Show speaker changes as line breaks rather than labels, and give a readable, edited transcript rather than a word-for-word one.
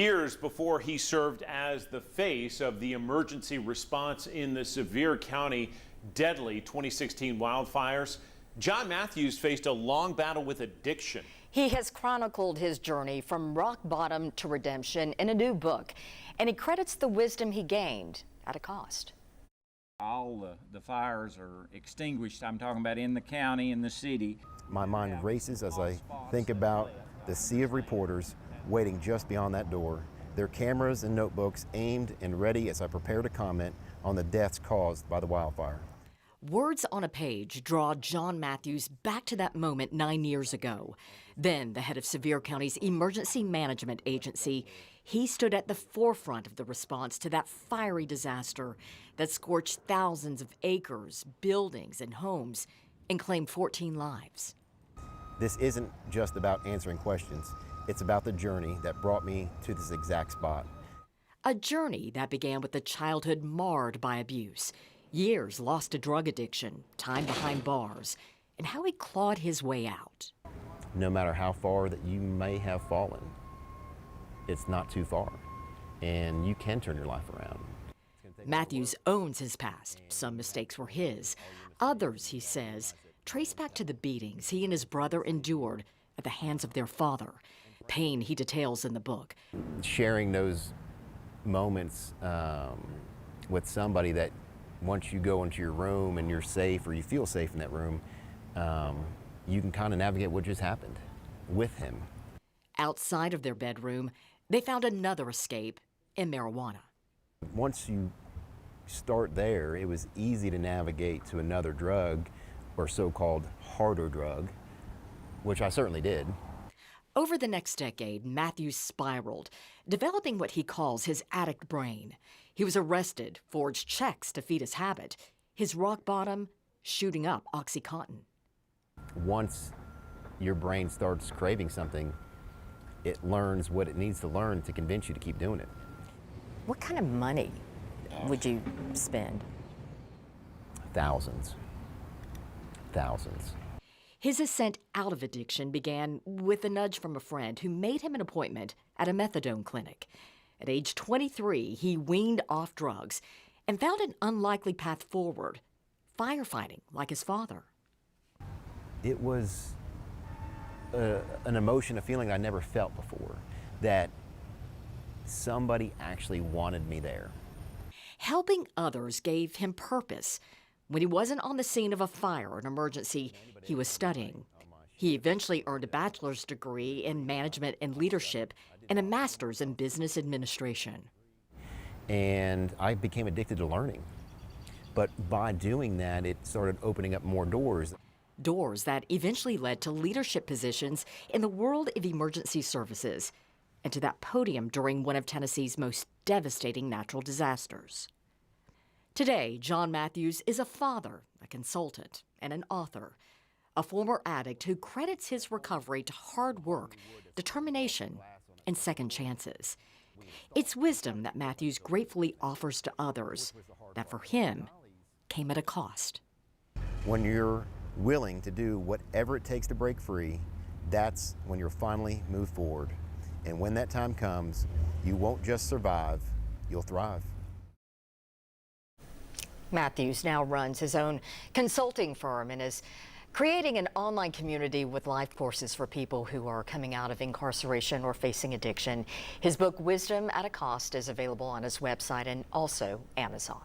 Years before he served as the face of the emergency response in the Sevier County deadly 2016 wildfires, John Mathews faced a long battle with addiction.
He has chronicled his journey from rock bottom to redemption in a new book, and he credits the wisdom he gained at a cost.
All the fires are extinguished. I'm talking about in the county, in the city.
My mind races as I think about the sea of reporters waiting just beyond that door, their cameras and notebooks aimed and ready as I prepare to comment on the deaths caused by the wildfire.
Words on a page draw John Mathews back to that moment 9 years ago. Then, the head of Sevier County's Emergency Management Agency, he stood at the forefront of the response to that fiery disaster that scorched thousands of acres, buildings, and homes and claimed 14 lives.
This isn't just about answering questions. It's about the journey that brought me to this exact spot.
A journey that began with a childhood marred by abuse, years lost to drug addiction, time behind bars, and how he clawed his way out.
No matter how far that you may have fallen, it's not too far, and you can turn your life around.
Mathews owns his past. Some mistakes were his. Others, he says, trace back to the beatings he and his brother endured at the hands of their father. Pain he details in the book.
Sharing those moments with somebody that once you go into your room and you're safe, or you feel safe in that room, you can kind of navigate what just happened with him.
Outside of their bedroom, they found another escape in marijuana.
Once you start there, it was easy to navigate to another drug, or so-called harder drug, which I certainly did.
Over the next decade, Mathews spiraled, developing what he calls his addict brain. He was arrested, forged checks to feed his habit, his rock bottom shooting up OxyContin.
Once your brain starts craving something, it learns what it needs to learn to convince you to keep doing it.
What kind of money would you spend?
Thousands. Thousands.
His ascent out of addiction began with a nudge from a friend who made him an appointment at a methadone clinic. At age 23, he weaned off drugs and found an unlikely path forward, firefighting like his father.
It was an emotion, a feeling I never felt before, that somebody actually wanted me there.
Helping others gave him purpose. When he wasn't on the scene of a fire or an emergency, he was studying. He eventually earned a bachelor's degree in management and leadership and a master's in business administration.
And I became addicted to learning. But by doing that, it started opening up more doors.
Doors that eventually led to leadership positions in the world of emergency services and to that podium during one of Tennessee's most devastating natural disasters. Today, John Mathews is a father, a consultant, and an author, a former addict who credits his recovery to hard work, determination, and second chances. It's wisdom that Mathews gratefully offers to others that for him came at a cost.
When you're willing to do whatever it takes to break free, that's when you'll finally move forward. And when that time comes, you won't just survive, you'll thrive.
Mathews now runs his own consulting firm and is creating an online community with life courses for people who are coming out of incarceration or facing addiction. His book, Wisdom at a Cost, is available on his website and also Amazon.